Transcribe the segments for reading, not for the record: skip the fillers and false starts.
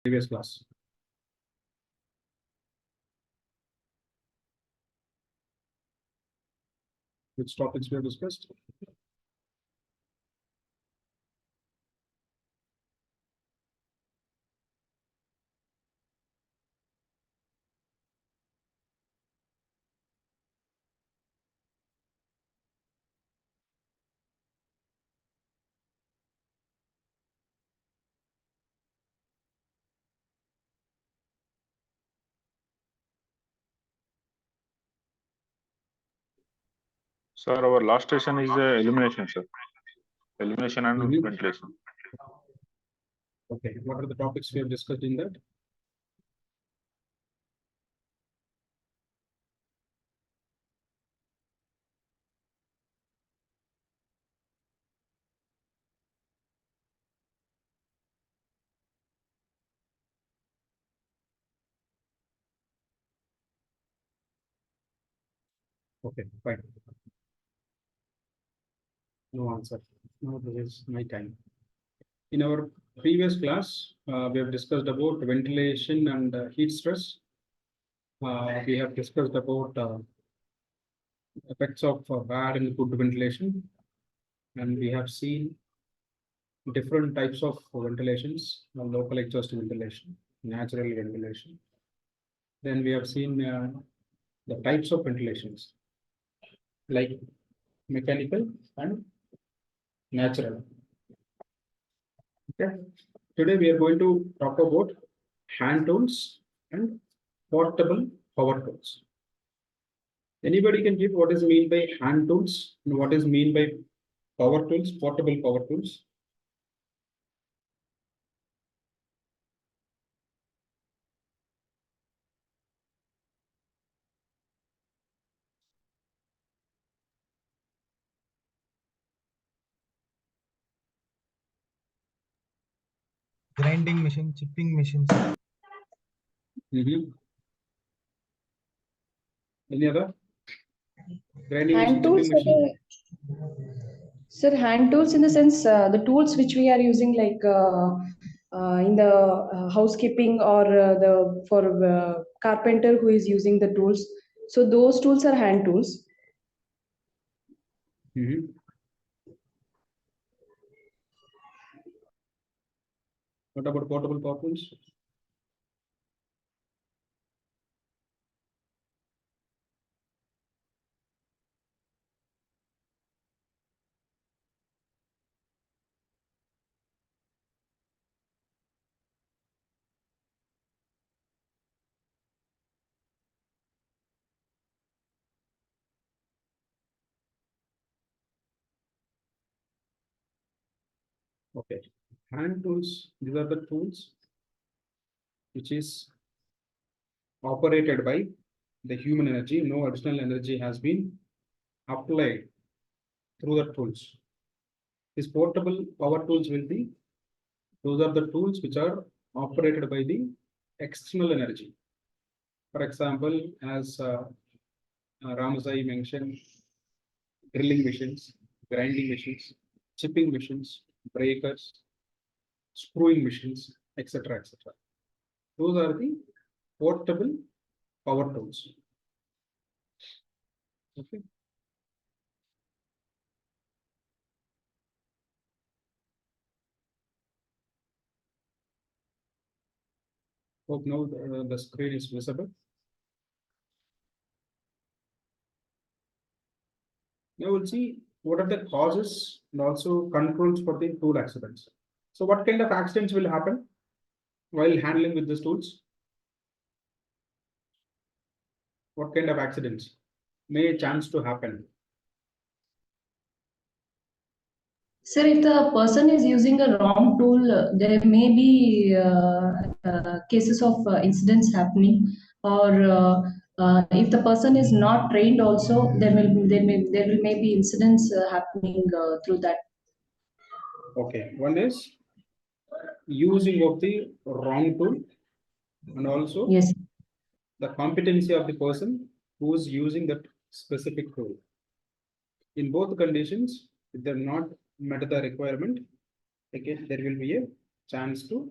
previous class. Which topics we have discussed? Sir, our last session is elimination, sir. Elimination and ventilation. Okay, what are the topics we have discussed in that? Okay, fine. No answer. No, this is my time. In our previous class, we have discussed about ventilation and heat stress. We have discussed about effects of bad and good ventilation, and we have seen different types of ventilations: local exhaust ventilation, natural ventilation. Then we have seen the types of ventilations, like mechanical and natural. Okay. Today we are going to talk about hand tools and portable power tools. Anybody can give what is mean by hand tools and what is mean by power tools, portable power tools? Grinding machine, chipping machines. Any other? Grinding Hand machine, tools, chipping machine. sir, hand tools in the sense the tools which we are using like in the housekeeping or the for carpenter who is using the tools. So those tools are hand tools. What about portable power tools? Okay, hand tools, these are the tools which is operated by the human energy. No additional energy has been applied through the tools. These portable power tools will be, those are the tools which are operated by the external energy. For example, as Ramazai mentioned, drilling machines, grinding machines, chipping machines, breakers, screwing machines, etc. etc. Those are the portable power tools. Okay. Hope now the screen is visible. Now we'll see what are the causes and also controls for the tool accidents. So what kind of accidents will happen while handling with these tools? What kind of accidents may chance to happen? Sir, if the person is using a wrong tool, there may be cases of incidents happening, or if the person is not trained, also there may be incidents happening through that. Okay, one is using of the wrong tool, and also Yes. the competency of the person who is using that specific tool. In both conditions, if they're not met the requirement, again there will be a chance to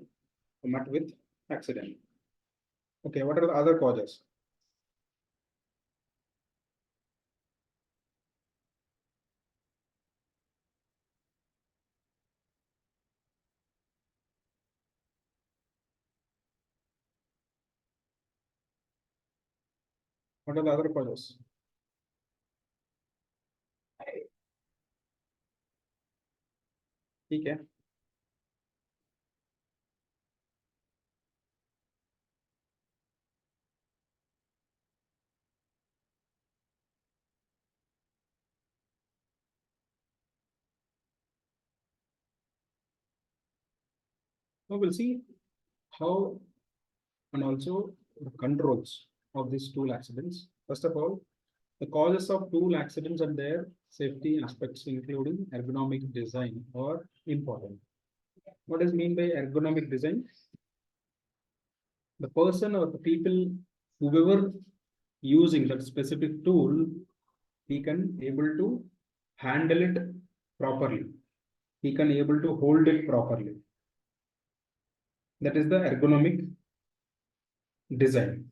met with accident. Okay, what are the other causes? What are the other causes? ठीक है. So we'll see how and also the controls of these tool accidents. First of all, the causes of tool accidents and their safety aspects, including ergonomic design, are important. What is mean by ergonomic design? The person or the people, whoever using that specific tool, he can able to handle it properly. He can able to hold it properly. That is the ergonomic design.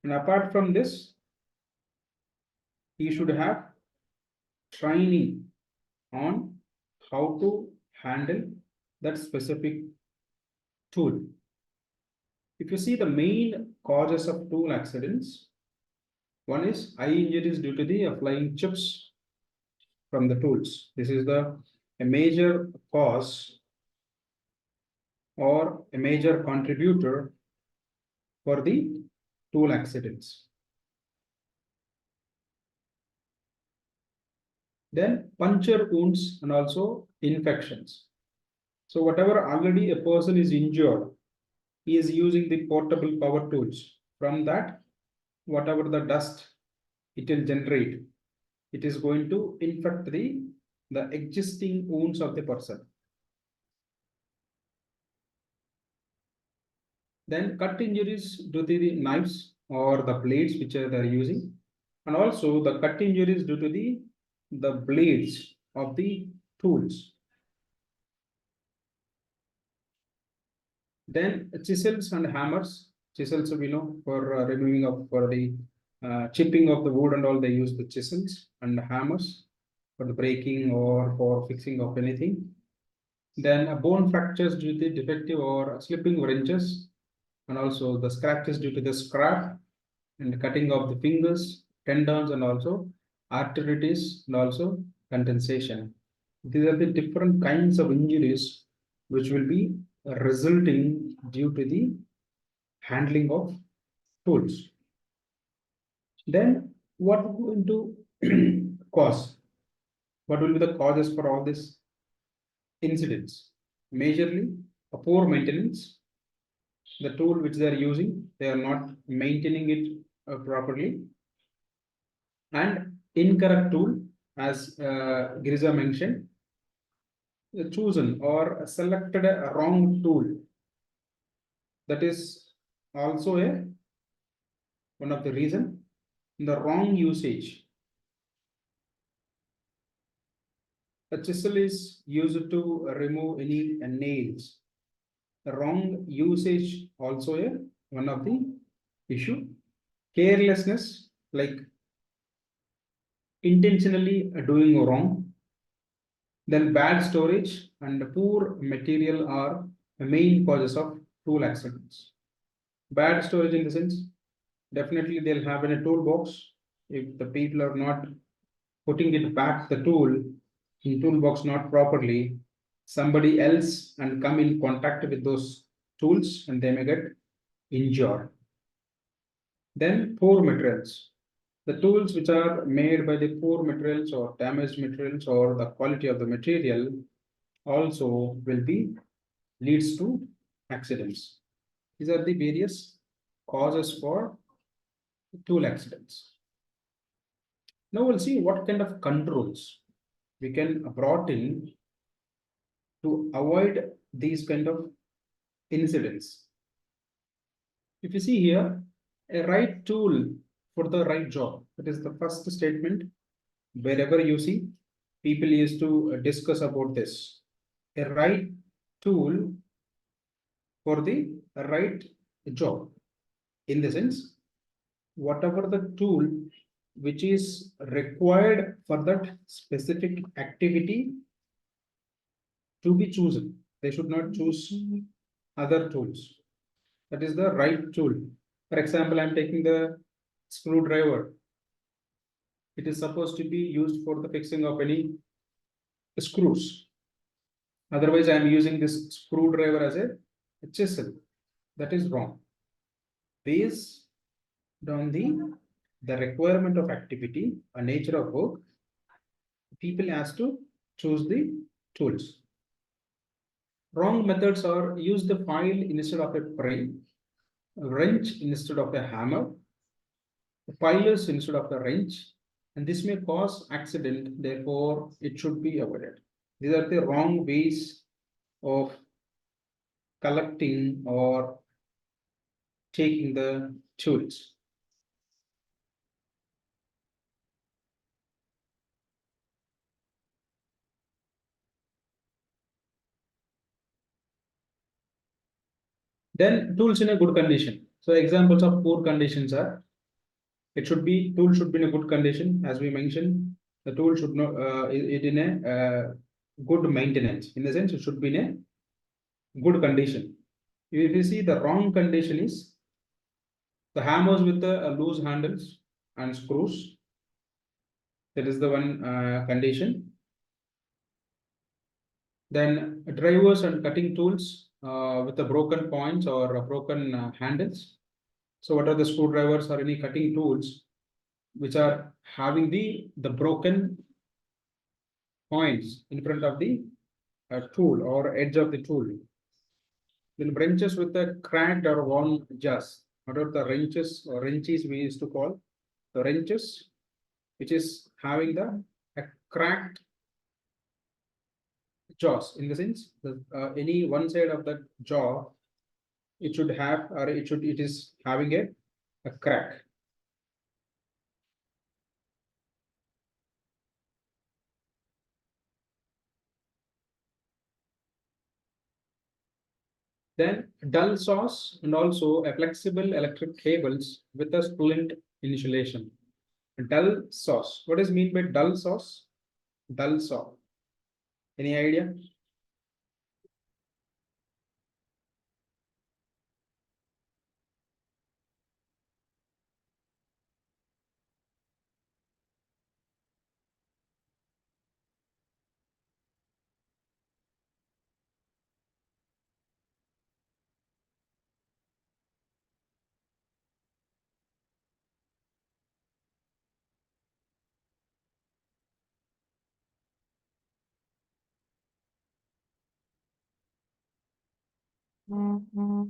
And apart from this, he should have training on how to handle that specific tool. If you see the main causes of tool accidents, one is eye injuries due to the flying chips from the tools. This is a major cause or a major contributor for the tool accidents. Then puncture wounds and also infections. So whatever already a person is injured, he is using the portable power tools. From that, whatever the dust it will generate, it is going to infect the existing wounds of the person. Then cut injuries due to the knives or the blades which they are using, and also the cut injuries due to the blades of the tools. Then chisels and hammers. Chisels we know for removing of for the chipping of the wood and all, they use the chisels, and hammers for the breaking or for fixing of anything. Then bone fractures due to defective or slipping wrenches, and also the scratches due to the scrap and cutting of the fingers, tendons, and also arteritis, and also condensation. These are the different kinds of injuries which will be resulting due to the handling of tools. Then what will going to cause? What will be the causes for all these incidents? Majorly, a poor maintenance. The tool which they are using, they are not maintaining it properly, and incorrect tool, as Girija mentioned, the chosen or selected a wrong tool. That is also one of the reason. The wrong usage. A chisel is used to remove any nails. The wrong usage also one of the issue. Carelessness, like intentionally doing wrong. Then bad storage and poor material are the main causes of tool accidents. Bad storage in the sense, definitely they'll have in a toolbox. If the people are not putting it back the tool in toolbox not properly, somebody else and come in contact with those tools and they may get injured. Then poor materials. The tools which are made by the poor materials or damaged materials or the quality of the material also will be leads to accidents. These are the various causes for tool accidents. Now we'll see what kind of controls we can brought in to avoid these kind of incidents. If you see here, a right tool for the right job. That is the first statement. Wherever you see, people used to discuss about this. A right tool for the right job. In the sense, whatever the tool which is required for that specific activity to be chosen. They should not choose other tools. That is the right tool. For example, I'm taking the screwdriver. It is supposed to be used for the fixing of any screws. Otherwise, I am using this screwdriver as a chisel. That is wrong. Based on the requirement of activity, a nature of work, people has to choose the tools. Wrong methods are use the file instead of a pry, a wrench instead of a hammer, pilers instead of a wrench, and this may cause accident. Therefore, it should be avoided. These are the wrong ways of collecting or taking the tools. Then tools in a good condition. So examples of poor conditions are, tool should be in a good condition. As we mentioned, the tool should not it in a good maintenance. In the sense, it should be in a good condition. If you see, the wrong condition is the hammers with the loose handles and screws. That is the one condition. Then drivers and cutting tools with the broken points or broken handles. So what are the screwdrivers or any cutting tools which are having the broken points in front of the tool or edge of the tool. Then wrenches with the cracked or worn jaws. What are the wrenches or wrenches we used to call? The wrenches which is having a cracked jaws, in the sense any one side of the jaw, it should have, or it is having a crack. Then dull saws and also a flexible electric cables with a splint insulation. Dull saws. What is mean by dull saws? Dull saw. Any idea? What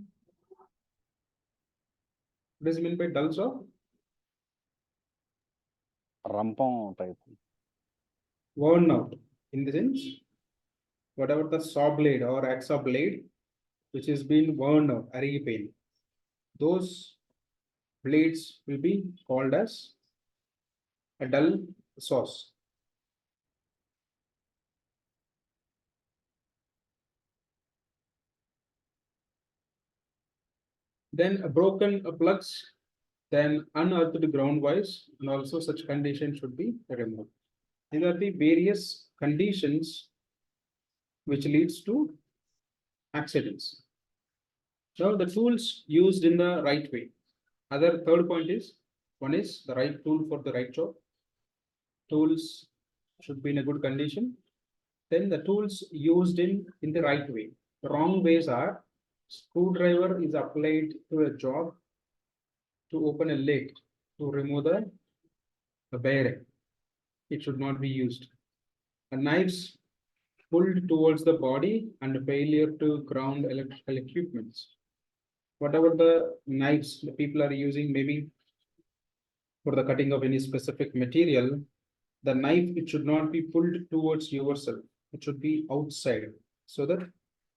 is mean by dull saw? Rampon type. Worn out. In the sense, whatever the saw blade or hacksaw blade which is being worn out, pain, those blades will be called as a dull saws. Then a broken plugs, then unearthed ground wires, and also such conditions should be removed. These are the various conditions which leads to accidents. Now the tools used in the right way. Other third point is, one is the right tool for the right job. Tools should be in a good condition. Then the tools used in the right way. The wrong ways are, screwdriver is applied to a job to open a lid to remove the bearing. It should not be used. A knives pulled towards the body and failure to ground electrical equipments. Whatever the knives the people are using, maybe for the cutting of any specific material, the knife, it should not be pulled towards yourself. It should be outside, so that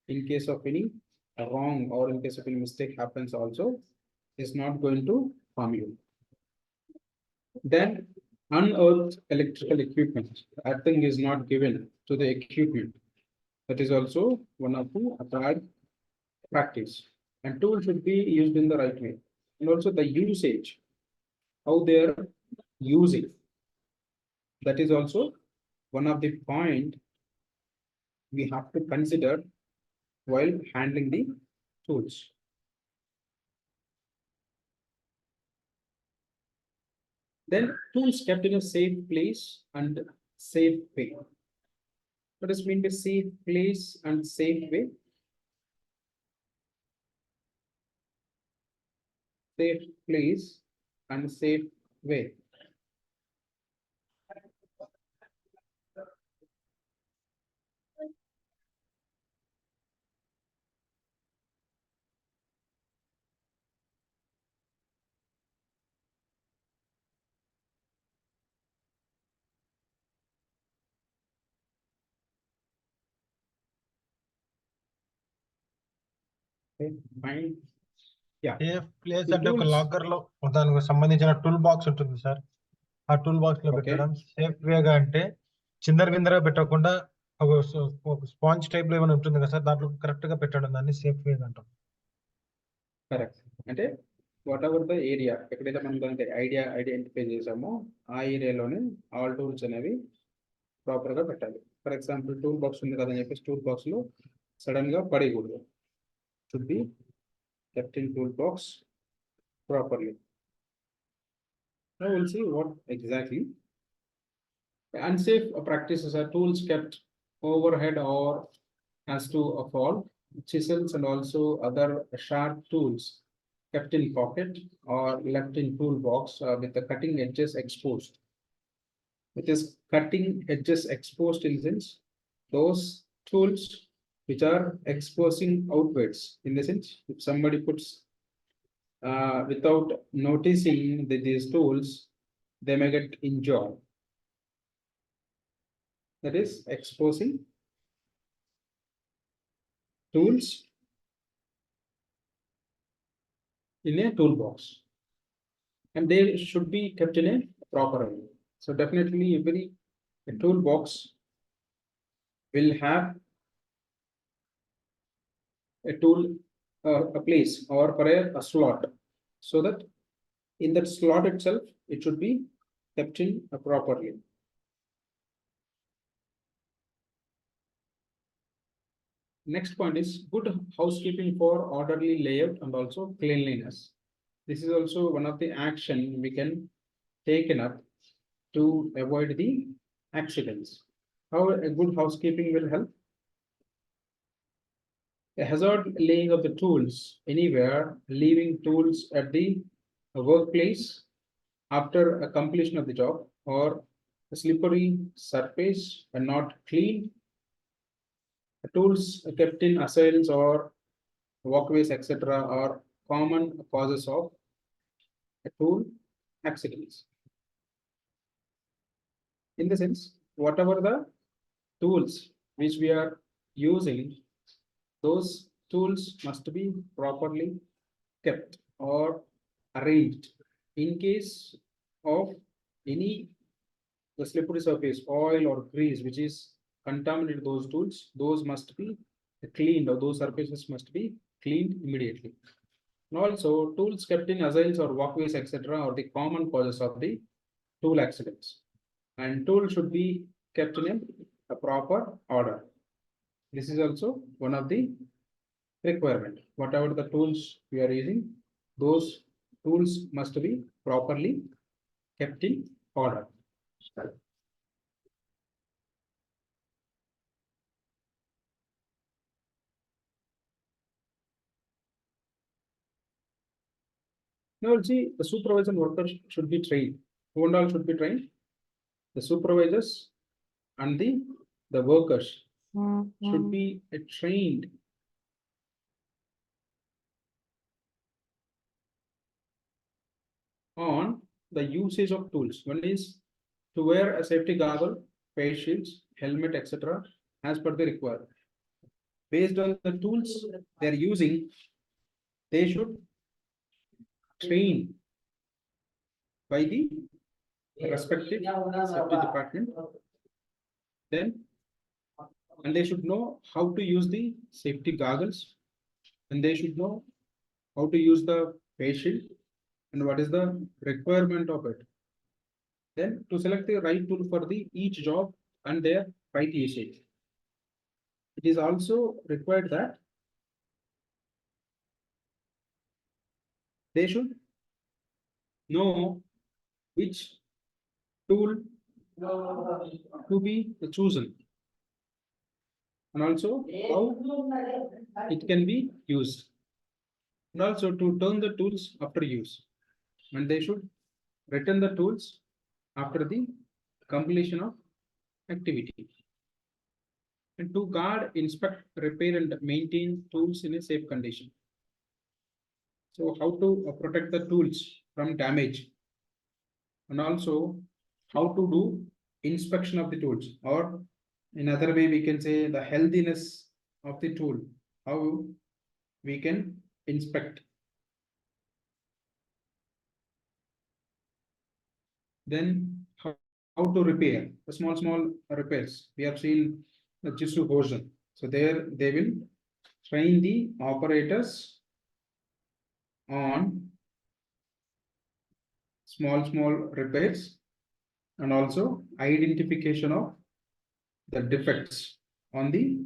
in case of any wrong or in case of any mistake happens also, is not going to harm you. Then unearthed electrical equipment. Earthing is not given to the equipment. That is also one of the bad practice. And tools should be used in the right way. And also the usage, how they are using. That is also one of the point we have to consider while handling the tools. Then tools kept in a safe place and safe way. What does mean by safe place and safe way? Safe place and safe way. Okay, fine. Yeah. Safe place The అంటే ఒక tools. Locker లో దానికి సంబంధించిన tool box ఉంటుంది sir. ఆ tool box లో Okay. పెట్టడం safe వేగా అంటే చిందర బిందరగా పెట్టకుండా ఒక స్పాంజ్ టైప్ లో ఏమైనా ఉంటుంది కదా సార్, దాంట్లో కరెక్ట్ గా పెట్టడం దాన్ని సేఫ్ వేగా అంటాం. కరెక్ట్. అంటే వాట్ ఎవర్ ద ఏరియా ఎక్కడైతే మనం దానికి ఐడెంటిఫై చేసామో ఆ ఏరియాలోనే ఆల్ టూల్స్ అనేవి ప్రాపర్ గా పెట్టాలి. ఫర్ ఎగ్జాంపుల్ టూల్ బాక్స్ ఉంది కదా అని చెప్పేసి టూల్ బాక్స్ లో సడన్ గా పడేయకూడదు. Should be kept in tool box properly. Now we'll see what exactly. Unsafe practices are tools kept overhead or as to a fall, chisels and also other sharp tools kept in pocket or left in toolbox with the cutting edges exposed. It is cutting edges exposed in the sense those tools which are exposing outwards. In the sense, if somebody puts without noticing these tools, they may get injured. That is exposing tools in a toolbox, and they should be kept in a proper way. So definitely every toolbox will have a tool, a place or for a slot, so that in that slot itself it should be kept in properly. Next point is good housekeeping for orderly layout and also cleanliness. This is also one of the action we can take up to avoid the accidents. How a good housekeeping will help? A hazard laying of the tools anywhere, leaving tools at the workplace after a completion of the job, or a slippery surface and not cleaned. Tools kept in aisles or walkways, etc., are common causes of tool accidents. In the sense, whatever the tools which we are using, those tools must be properly kept or arranged. In case of any the slippery surface, oil or grease which is contaminated those tools, those must be cleaned, or those surfaces must be cleaned immediately. And also tools kept in aisles or walkways, etc., are the common causes of the tool accidents. And tools should be kept in a proper order. This is also one of the requirement. Whatever the tools we are using, those tools must be properly kept in order. Now, see, the supervisor and workers should be trained. Who and all should be trained? The supervisors and the workers should be trained on the usage of tools. One is to wear a safety goggle, face shields, helmet, etc., as per the requirement. Based on the tools they are using, they should train by the respective safety department. Then, and they should know how to use the safety goggles, and they should know how to use the face shield and what is the requirement of it. Then to select the right tool for the each job and their right usage. It is also required that they should know which tool to be chosen and also how it can be used, and also to turn the tools after use, and they should return the tools after the completion of activity, and to guard, inspect, repair and maintain tools in a safe condition. So how to protect the tools from damage, and also how to do inspection of the tools, or in other way we can say the healthiness of the tool, how we can inspect. Then how to repair the small repairs. We have seen the Jisoo version. So there they will train the operators on small repairs and also identification of the defects on the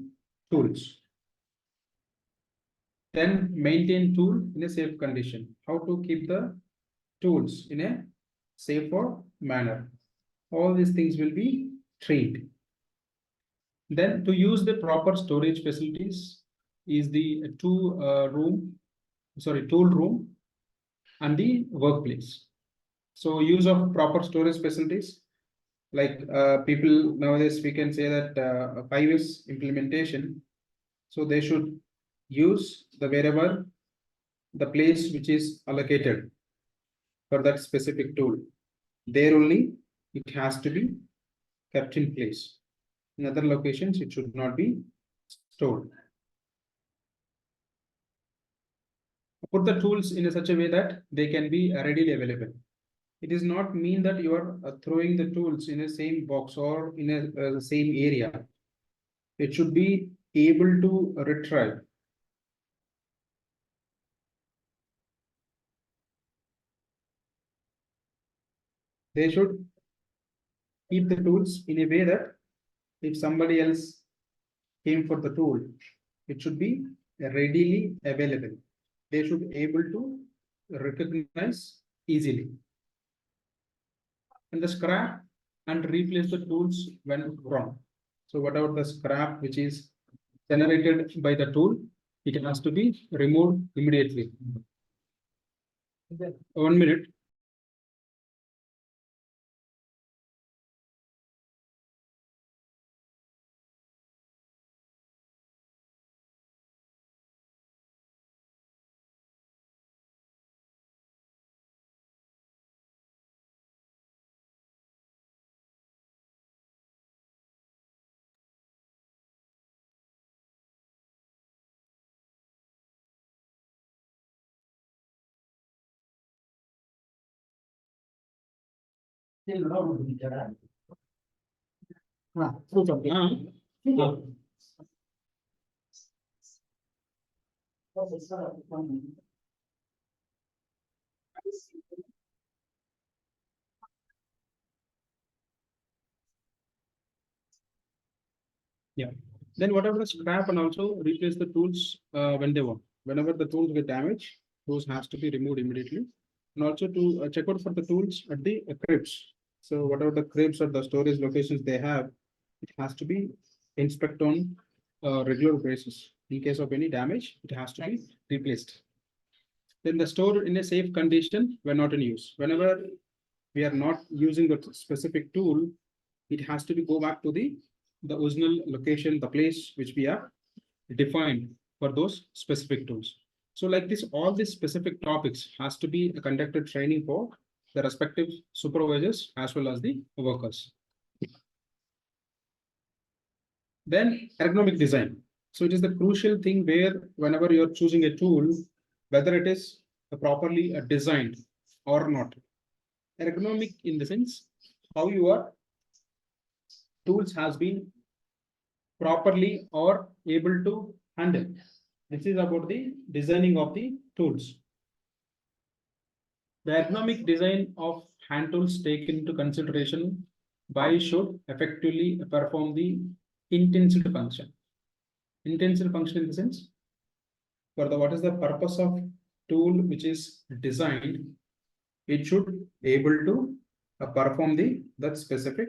tools. Then maintain tool in a safe condition. How to keep the tools in a safer manner. All these things will be trained. Then to use the proper storage facilities is the tool room and the workplace. So use of proper storage facilities, like people nowadays we can say that 5S implementation. So they should use the wherever the place which is allocated for that specific tool. There only it has to be kept in place. In other locations, it should not be stored. Put the tools in such a way that they can be readily available. It does not mean that you are throwing the tools in a same box or in a same area. It should be able to retrieve. They should keep the tools in a way that if somebody else came for the tool, it should be readily available. They should be able to recognize easily. And the scrap and replace the tools when wrong. So whatever the scrap which is generated by the tool, it has to be removed immediately. 1 minute. Yeah. Then whatever the scrap and also replace the tools when they want. Whenever the tools get damaged, those has to be removed immediately. And also to check out for the tools at the cribs. So whatever the cribs or the storage locations they have, it has to be inspected on regular basis. In case of any damage, it has to be replaced. Then the store in a safe condition when not in use. Whenever we are not using the specific tool, it has to be go back to the original location, the place which we have defined for those specific tools. So like this, all these specific topics has to be conducted training for the respective supervisors as well as the workers. Then ergonomic design. So it is the crucial thing where whenever you're choosing a tool, whether it is properly designed or not. Ergonomic in the sense how your tools has been properly or able to handle. This is about the designing of the tools. The ergonomic design of hand tools taken into consideration by should effectively perform the intensive function. Intensive function in the sense, for the what is the purpose of tool which is designed, it should able to perform that specific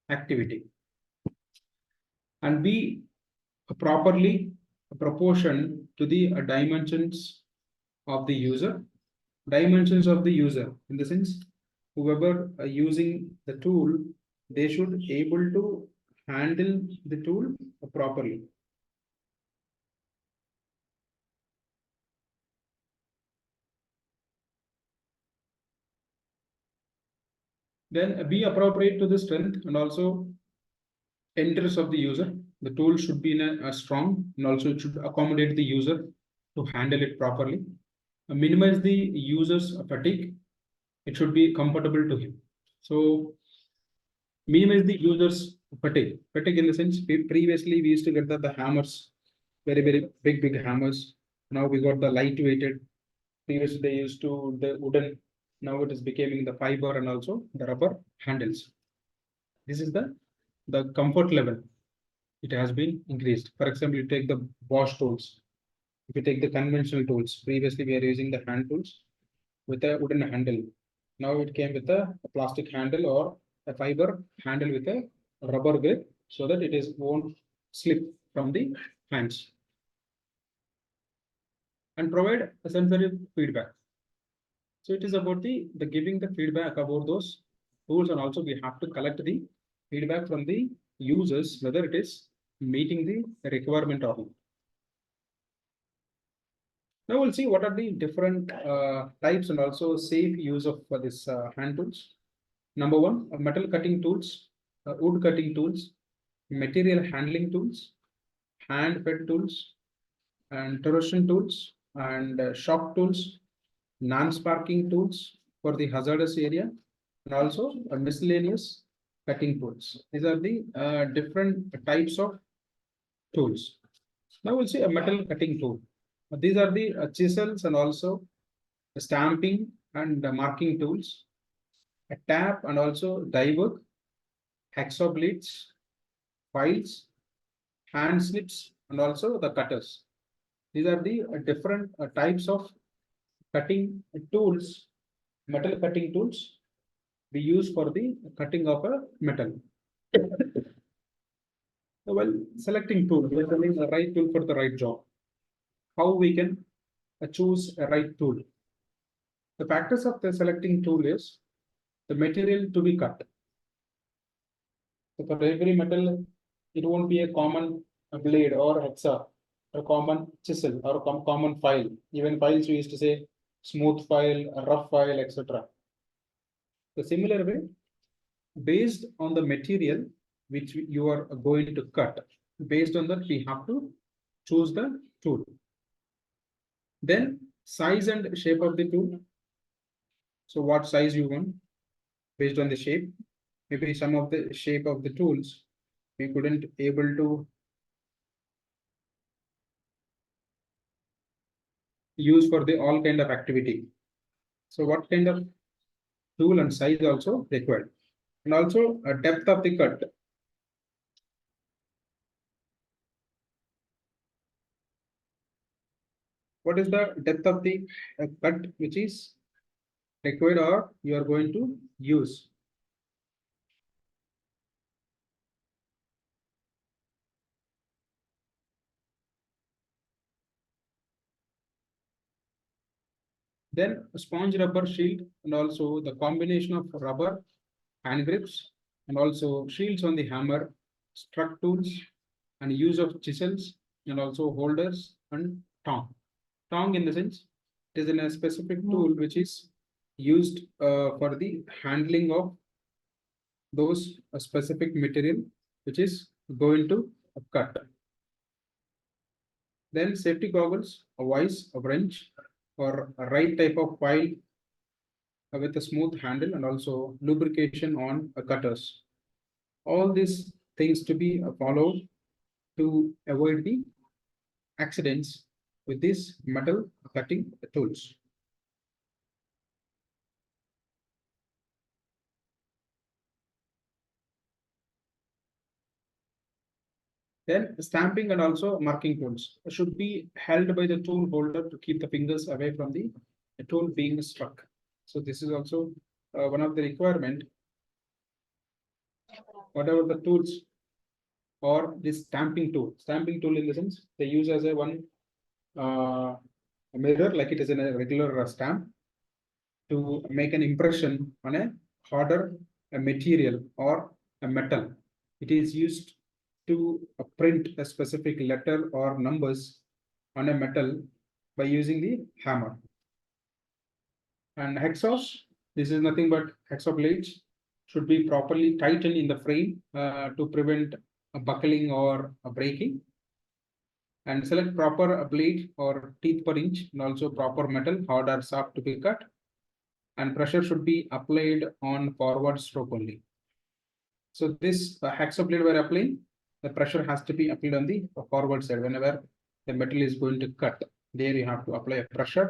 activity and be properly proportion to the dimensions of the user. Dimensions of the user in the sense, whoever using the tool, they should able to handle the tool properly. Then be appropriate to the strength and also interest of the user. The tool should be in a strong and also it should accommodate the user to handle it properly. Minimize the user's fatigue. It should be comfortable to him. So minimize the user's fatigue. Fatigue in the sense, previously we used to get the hammers, very big hammers. Now we got the lightweighted. Previously they used to the wooden. Now it is becoming the fiber and also the rubber handles. This is the comfort level. It has been increased. For example, you take the Bosch tools. If you take the conventional tools, previously we are using the hand tools with a wooden handle. Now it came with a plastic handle or a fiber handle with a rubber grip so that it won't slip from the hands. And provide a sensory feedback. So it is about the giving the feedback about those tools, and also we have to collect the feedback from the users whether it is meeting the requirement or not. Now we'll see what are the different types and also safe use of this hand tools. Number one, metal cutting tools, wood cutting tools, material handling tools, hand fed tools, and torsion tools, and shock tools, non-sparking tools for the hazardous area, and also miscellaneous cutting tools. These are the different types of tools. Now we'll see a metal cutting tool. These are the chisels and also the stamping and marking tools, a tap and also die work, hacksaw blades, files, hand snips, and also the cutters. These are the different types of cutting tools, metal cutting tools we use for the cutting of a metal. So while selecting tool, we are selecting the right tool for the right job. How we can choose a right tool? The factors of the selecting tool is the material to be cut. So for every metal, it won't be a common blade or hexa, a common chisel or a common file. Even files we used to say smooth file, a rough file, etc. The similar way, based on the material which you are going to cut, based on that we have to choose the tool. Then size and shape of the tool. So what size you want based on the shape. Maybe some of the shape of the tools we couldn't able to use for the all kind of activity. So what kind of tool and size also required, and also a depth of the cut. What is the depth of the cut which is required or you are going to use? Then a sponge rubber shield and also the combination of rubber hand grips and also shields on the hammer, struck tools, and use of chisels and also holders and tong. Tong in the sense it is in a specific tool which is used for the handling of those specific material which is going to cut. Then safety goggles, a vise, a wrench, or a right type of file with a smooth handle and also lubrication on cutters. All these things to be followed to avoid the accidents with these metal cutting tools. Then stamping and also marking tools should be held by the tool holder to keep the fingers away from the tool being struck. So this is also one of the requirement. Whatever the tools or this stamping tool in the sense they use as a one mirror, like it is in a regular stamp, to make an impression on a harder material or a metal. It is used to print a specific letter or numbers on a metal by using the hammer. And hacksaws, this is nothing but hacksaw blades should be properly tightened in the frame to prevent a buckling or a breaking. And select proper blade or teeth per inch, and also proper metal, hard or soft, to be cut. And pressure should be applied on forward stroke only. So this hacksaw blade we're applying, the pressure has to be applied on the forward side. Whenever the metal is going to cut, there you have to apply a pressure.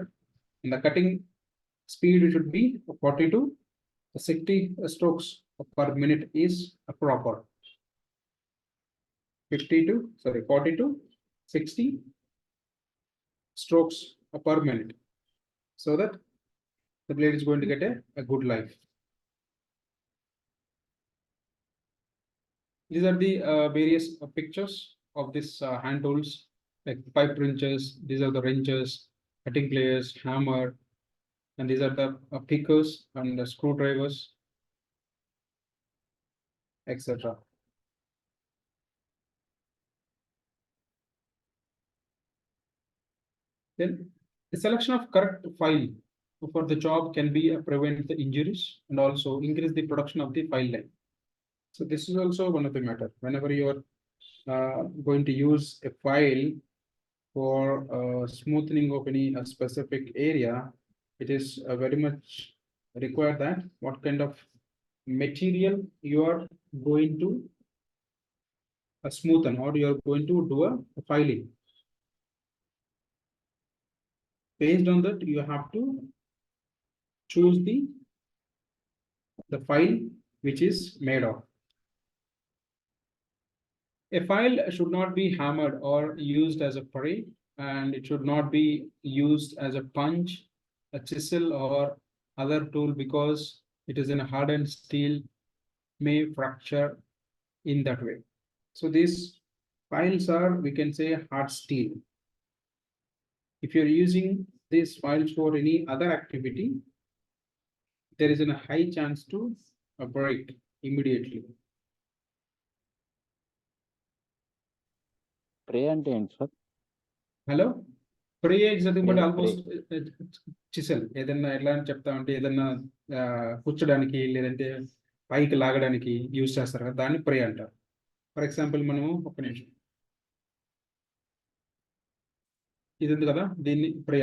And the cutting speed should be 40 to 60 strokes per minute is proper. 40 to 60 strokes per minute, so that the blade is going to get a good life. These are the various pictures of this hand tools, like pipe wrenches. These are the wrenches, cutting pliers, hammer, and these are the pickers and the screwdrivers, etc. Then the selection of correct file for the job can be prevent the injuries and also increase the production of the file line. So this is also one of the matter. Whenever you are going to use a file for smoothing of any specific area, it is very much required that what kind of material you are going to smoothen, or you are going to do a filing. Based on that, you have to choose the file which is made of. A file should not be hammered or used as a parade, and it should not be used as a punch, a chisel, or other tool, because it is in a hardened steel, may fracture in that way. So these files are, we can say, hard steel. If you're using these files for any other activity, there is a high chance to break immediately. Spray అంటే ఏంటి sir? Hello, spray is nothing but Spray, almost chisel. ఏదన్నా ఎట్లా అని చెప్తామంటే, ఏదన్నా కూర్చోడానికి లేదంటే పైకి లాగడానికి యూజ్ చేస్తారు కదా, దాన్ని ప్రే అంటారు. ఫర్ ఎగ్జాంపుల్ మనము ఒక నిమిషం, ఇది ఉంది కదా, దీన్ని ప్రే